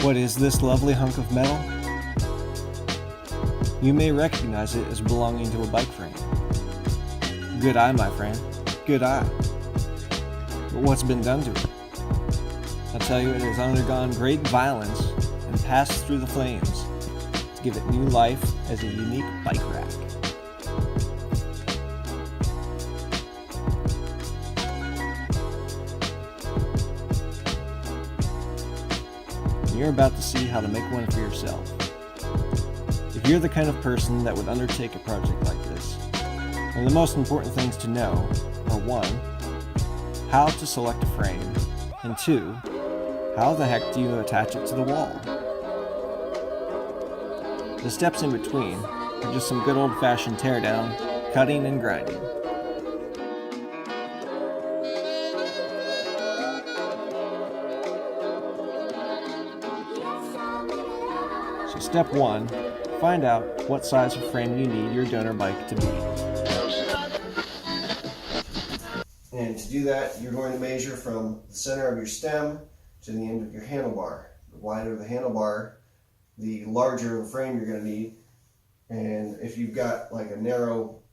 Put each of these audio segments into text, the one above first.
What is this lovely hunk of metal? You may recognize it as belonging to a bike frame. Good eye, my friend. Good eye. But what's been done to it? I'll tell you, it has undergone great violence and passed through the flames to give it new life as a unique bike rack. You're about to see how to make one for yourself. If you're the kind of person that would undertake a project like this, then the most important things to know are 1. How to select a frame, and 2. How the heck do you attach it to the wall? The steps in between are just some good old-fashioned teardown, cutting, and grinding. So step 1, find out what size of frame you need your donor bike to be. And to do that, you're going to measure from the center of your stem to the end of your handlebar. The wider the handlebar, the larger the frame you're going to need. And if you've got like a narrow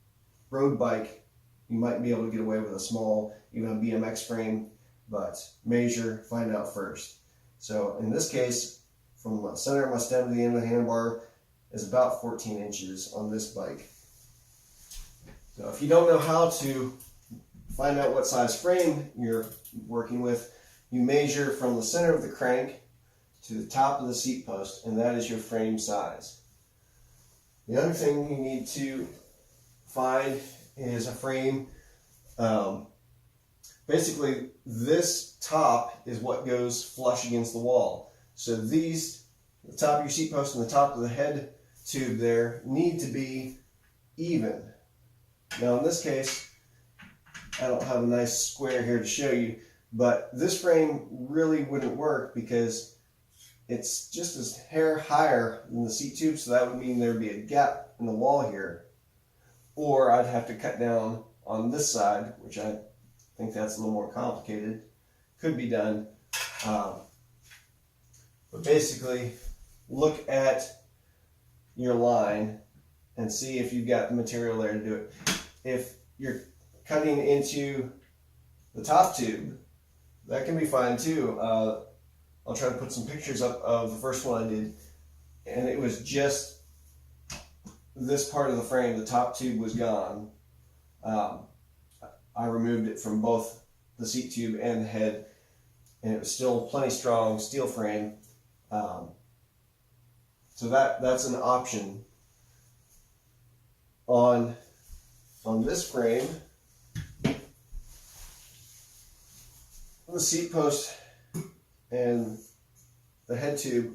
road bike, you might be able to get away with a small, even a BMX frame, but measure, find out first. So in this case, from the center of my stem to the end of the handlebar is about 14 inches on this bike. So if you don't know how to find out what size frame you're working with, you measure from the center of the crank to the top of the seat post, and that is your frame size. The other thing you need to find is a frame. Basically, this top is what goes flush against the wall. So these, the top of your seat post and the top of the head tube there, need to be even. Now in this case, I don't have a nice square here to show you, but this frame really wouldn't work because it's just a hair higher than the seat tube, so that would mean there'd be a gap in the wall here. Or I'd have to cut down on this side, which I think that's a little more complicated. Could be done. But basically, look at your line and see if you've got the material there to do it. If you're cutting into the top tube, that can be fine too. I'll try to put some pictures up of the first one I did, and it was just this part of the frame. The top tube was gone. I removed it from both the seat tube and the head, and it was still plenty strong steel frame. So that's an option. On this frame, the seat post and the head tube,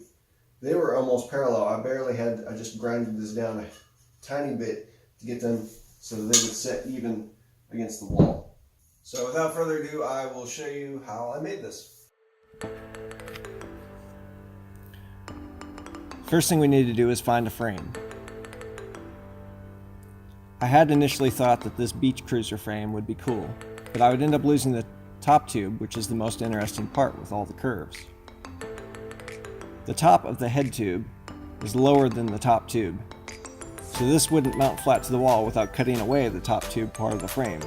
they were almost parallel. I just grinded this down a tiny bit to get them so that they would set even against the wall. So without further ado, I will show you how I made this. First thing we need to do is find a frame. I had initially thought that this beach cruiser frame would be cool, but I would end up losing the top tube, which is the most interesting part with all the curves. The top of the head tube is lower than the top tube, so this wouldn't mount flat to the wall without cutting away the top tube part of the frame.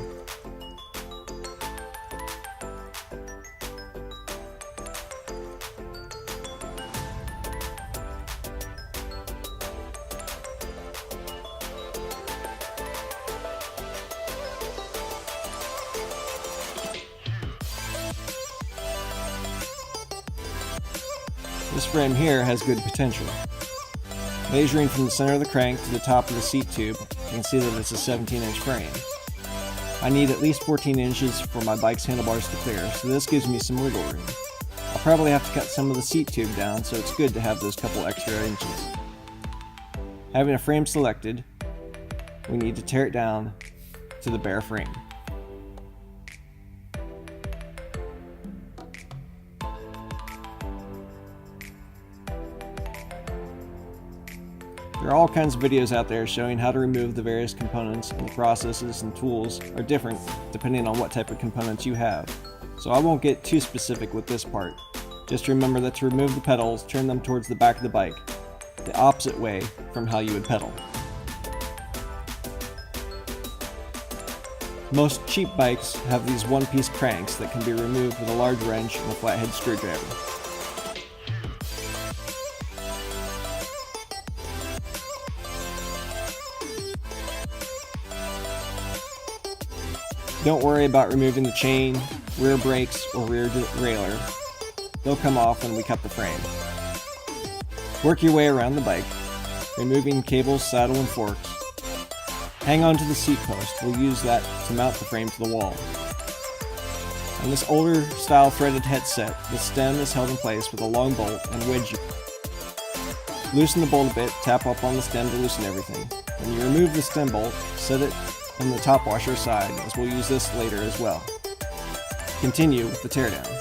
This frame here has good potential. Measuring from the center of the crank to the top of the seat tube, you can see that it's a 17-inch frame. I need at least 14 inches for my bike's handlebars to clear, so this gives me some wiggle room. I'll probably have to cut some of the seat tube down, so it's good to have those couple extra inches. Having a frame selected, we need to tear it down to the bare frame. There are all kinds of videos out there showing how to remove the various components, and the processes and tools are different depending on what type of components you have. So I won't get too specific with this part. Just remember that to remove the pedals, turn them towards the back of the bike, the opposite way from how you would pedal. Most cheap bikes have these one-piece cranks that can be removed with a large wrench and a flathead screwdriver. Don't worry about removing the chain, rear brakes, or rear derailleur. They'll come off when we cut the frame. Work your way around the bike, removing cables, saddle, and forks. Hang on to the seat post. We'll use that to mount the frame to the wall. On this older style threaded headset, the stem is held in place with a long bolt and wedge. Loosen the bolt a bit, tap up on the stem to loosen everything. When you remove the stem bolt, set it on the top washer side, as we'll use this later as well. Continue with the teardown.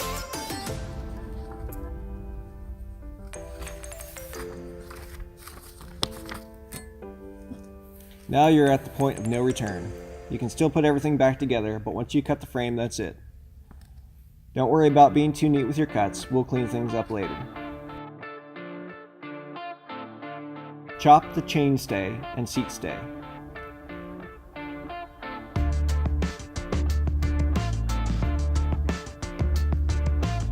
Now you're at the point of no return. You can still put everything back together, but once you cut the frame, that's it. Don't worry about being too neat with your cuts, we'll clean things up later. Chop the chain stay and seat stay.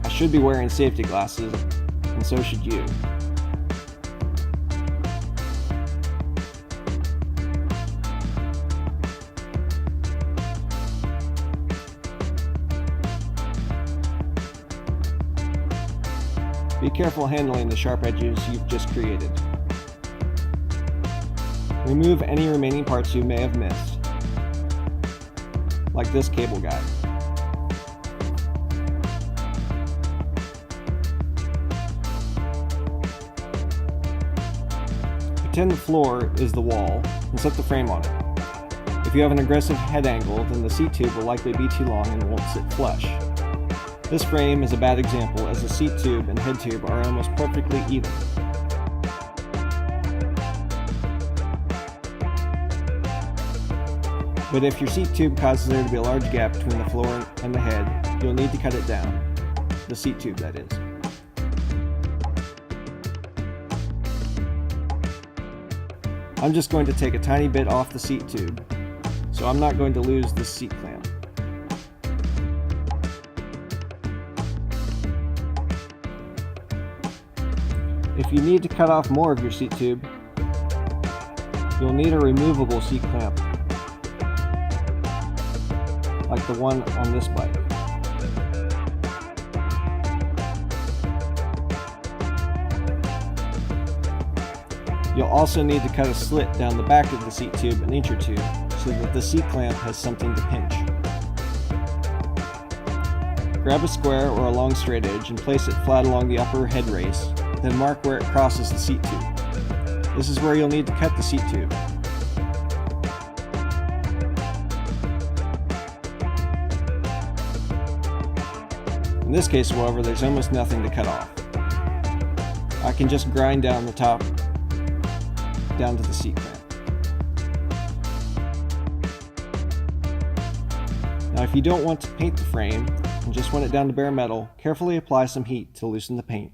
I should be wearing safety glasses, and so should you. Be careful handling the sharp edges you've just created. Remove any remaining parts you may have missed, like this cable guide. Pretend the floor is the wall and set the frame on it. If you have an aggressive head angle, then the seat tube will likely be too long and won't sit flush. This frame is a bad example, as the seat tube and head tube are almost perfectly even. But if your seat tube causes there to be a large gap between the floor and the head, you'll need to cut it down. The seat tube, that is. I'm just going to take a tiny bit off the seat tube, so I'm not going to lose this seat clamp. If you need to cut off more of your seat tube, you'll need a removable seat clamp, like the one on this bike. You'll also need to cut a slit down the back of the seat tube an inch or two, so that the seat clamp has something to pinch. Grab a square or a long straight edge and place it flat along the upper head race, then mark where it crosses the seat tube. This is where you'll need to cut the seat tube. In this case, however, there's almost nothing to cut off. I can just grind down the top down to the seat clamp. Now, if you don't want to paint the frame and just want it down to bare metal, carefully apply some heat to loosen the paint.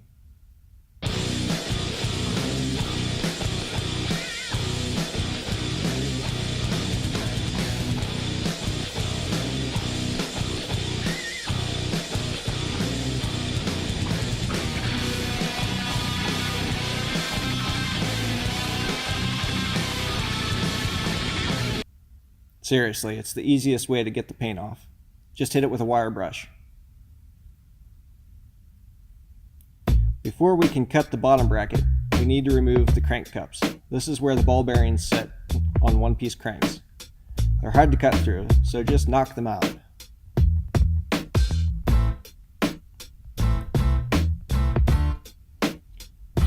Seriously, it's the easiest way to get the paint off. Just hit it with a wire brush. Before we can cut the bottom bracket, we need to remove the crank cups. This is where the ball bearings sit on one-piece cranks. They're hard to cut through, so just knock them out.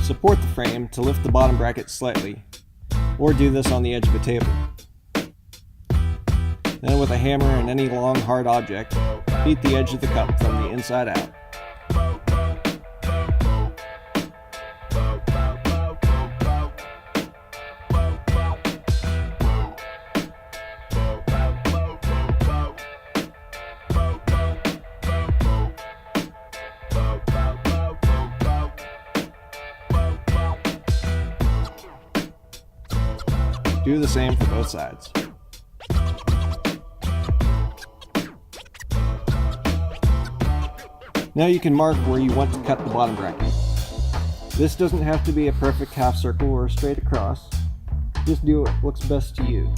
Support the frame to lift the bottom bracket slightly, or do this on the edge of a table. Then with a hammer and any long hard object, beat the edge of the cup from the inside out. Do the same for both sides. Now you can mark where you want to cut the bottom bracket. This doesn't have to be a perfect half circle or straight across. Just do what looks best to you.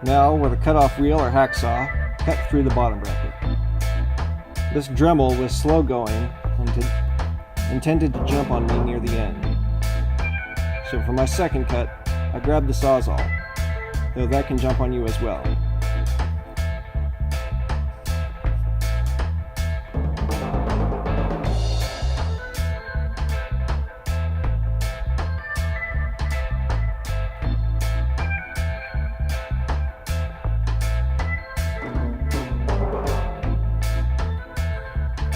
Now, with a cutoff reel or hacksaw, cut through the bottom bracket. This Dremel was slow going and intended to jump on me near the end. So for my second cut, I grabbed the Sawzall, though that can jump on you as well.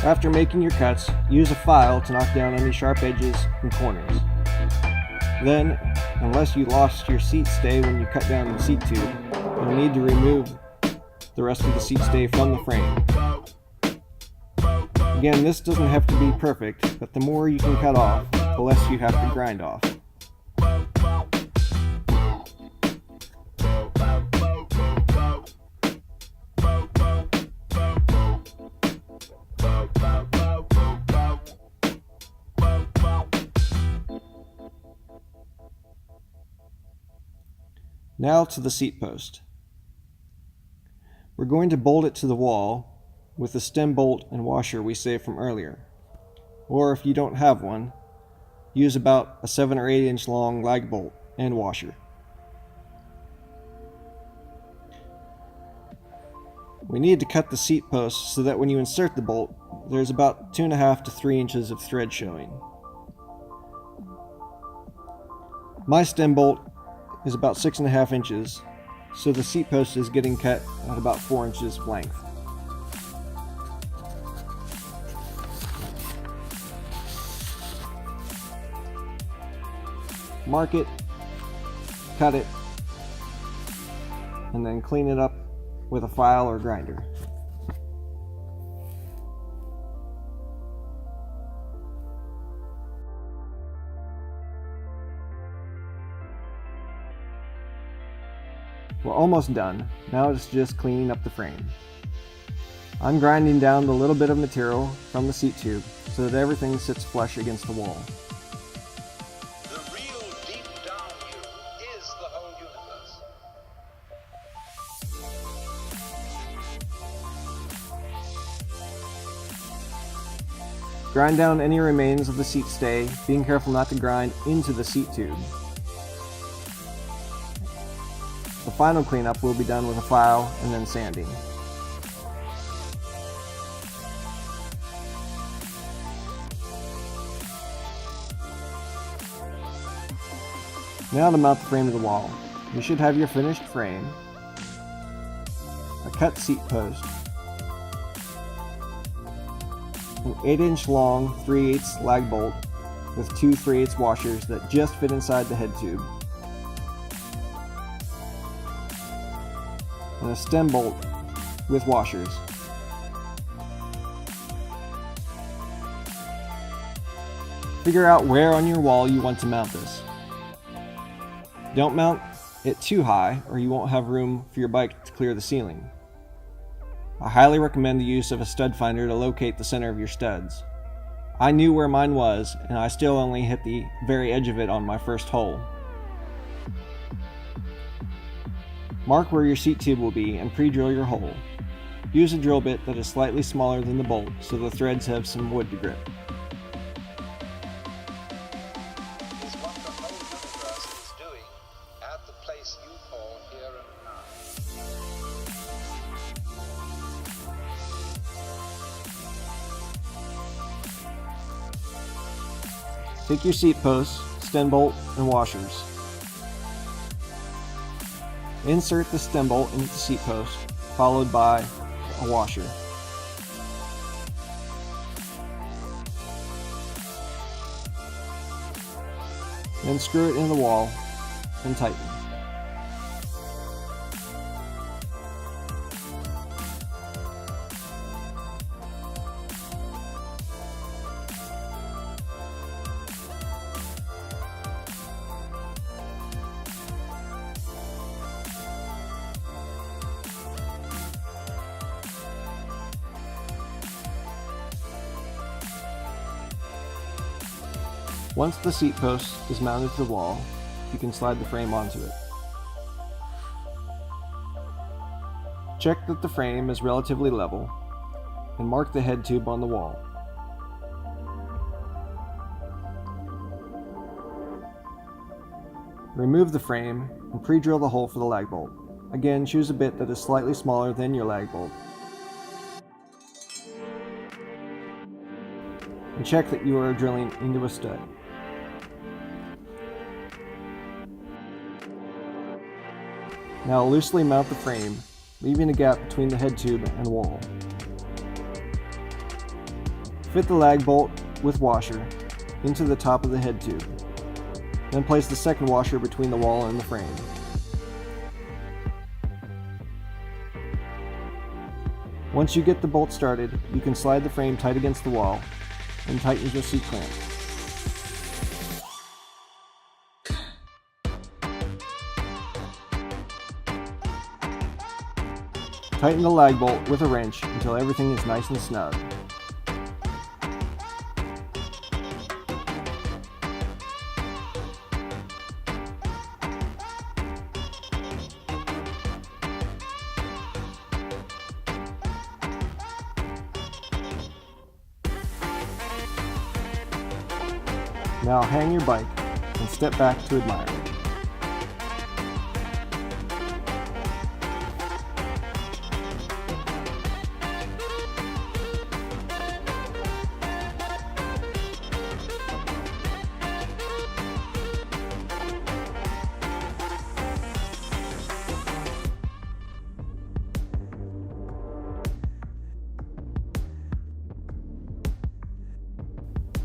After making your cuts, use a file to knock down any sharp edges and corners. Then, unless you lost your seat stay when you cut down the seat tube, you'll need to remove the rest of the seat stay from the frame. Again, this doesn't have to be perfect, but the more you can cut off, the less you have to grind off. Now to the seat post. We're going to bolt it to the wall with the stem bolt and washer we saved from earlier. Or if you don't have one, use about a 7 or 8 inch long lag bolt and washer. We need to cut the seat post so that when you insert the bolt, there's about 2.5 to 3 inches of thread showing. My stem bolt is about 6.5 inches, so the seat post is getting cut at about 4 inches length. Mark it, cut it, and then clean it up with a file or grinder. We're almost done. Now it's just cleaning up the frame. I'm grinding down the little bit of material from the seat tube so that everything sits flush against the wall. The real deep down you is the whole universe. Grind down any remains of the seat stay, being careful not to grind into the seat tube. The final cleanup will be done with a file and then sanding. Now to mount the frame to the wall. You should have your finished frame, a cut seat post, an 8 inch long 3/8 lag bolt with 2 3/8 washers that just fit inside the head tube, and a stem bolt with washers. Figure out where on your wall you want to mount this. Don't mount it too high or you won't have room for your bike to clear the ceiling. I highly recommend the use of a stud finder to locate the center of your studs. I knew where mine was, and I still only hit the very edge of it on my first hole. Mark where your seat tube will be and pre-drill your hole. Use a drill bit that is slightly smaller than the bolt so the threads have some wood to grip. Is what the whole universe is doing at the place you call here and now. Take your seat posts, stem bolt, and washers. Insert the stem bolt into the seat post, followed by a washer. Then screw it into the wall and tighten. Once the seat post is mounted to the wall, you can slide the frame onto it. Check that the frame is relatively level and mark the head tube on the wall. Remove the frame and pre-drill the hole for the lag bolt. Again, choose a bit that is slightly smaller than your lag bolt. And check that you are drilling into a stud. Now loosely mount the frame, leaving a gap between the head tube and wall. Fit the lag bolt with washer into the top of the head tube. Then place the second washer between the wall and the frame. Once you get the bolt started, you can slide the frame tight against the wall and tighten your seat clamp. Tighten the lag bolt with a wrench until everything is nice and snug. Now hang your bike and step back to admire it.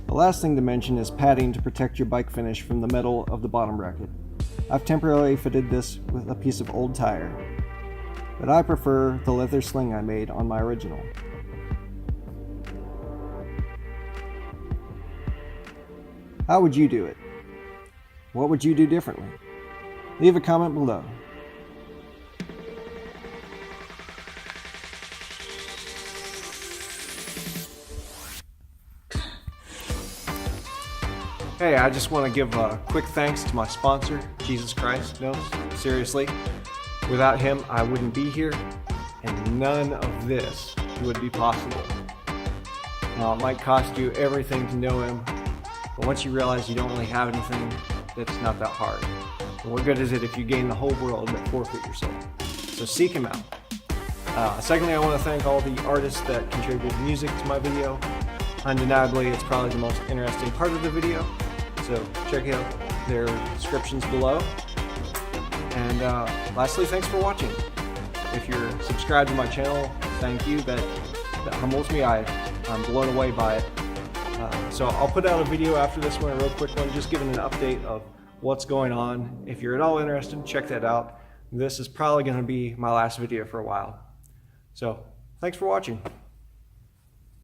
The last thing to mention is padding to protect your bike finish from the metal of the bottom bracket. I've temporarily fitted this with a piece of old tire, but I prefer the leather sling I made on my original. How would you do it? What would you do differently? Leave a comment below. Hey, I just want to give a quick thanks to my sponsor, Jesus Christ. No, seriously. Without him, I wouldn't be here, and none of this would be possible. Now, it might cost you everything to know him, but once you realize you don't really have anything, it's not that hard. And what good is it if you gain the whole world but forfeit your soul? So seek him out. Secondly, I want to thank all the artists that contributed music to my video. Undeniably, it's probably the most interesting part of the video. So check out their descriptions below. And lastly, thanks for watching. If you're subscribed to my channel, thank you. That humbles me. I'm blown away by it. So I'll put out a video after this one, a real quick one, just giving an update of what's going on. If you're at all interested, check that out. This is probably going to be my last video for a while. So thanks for watching.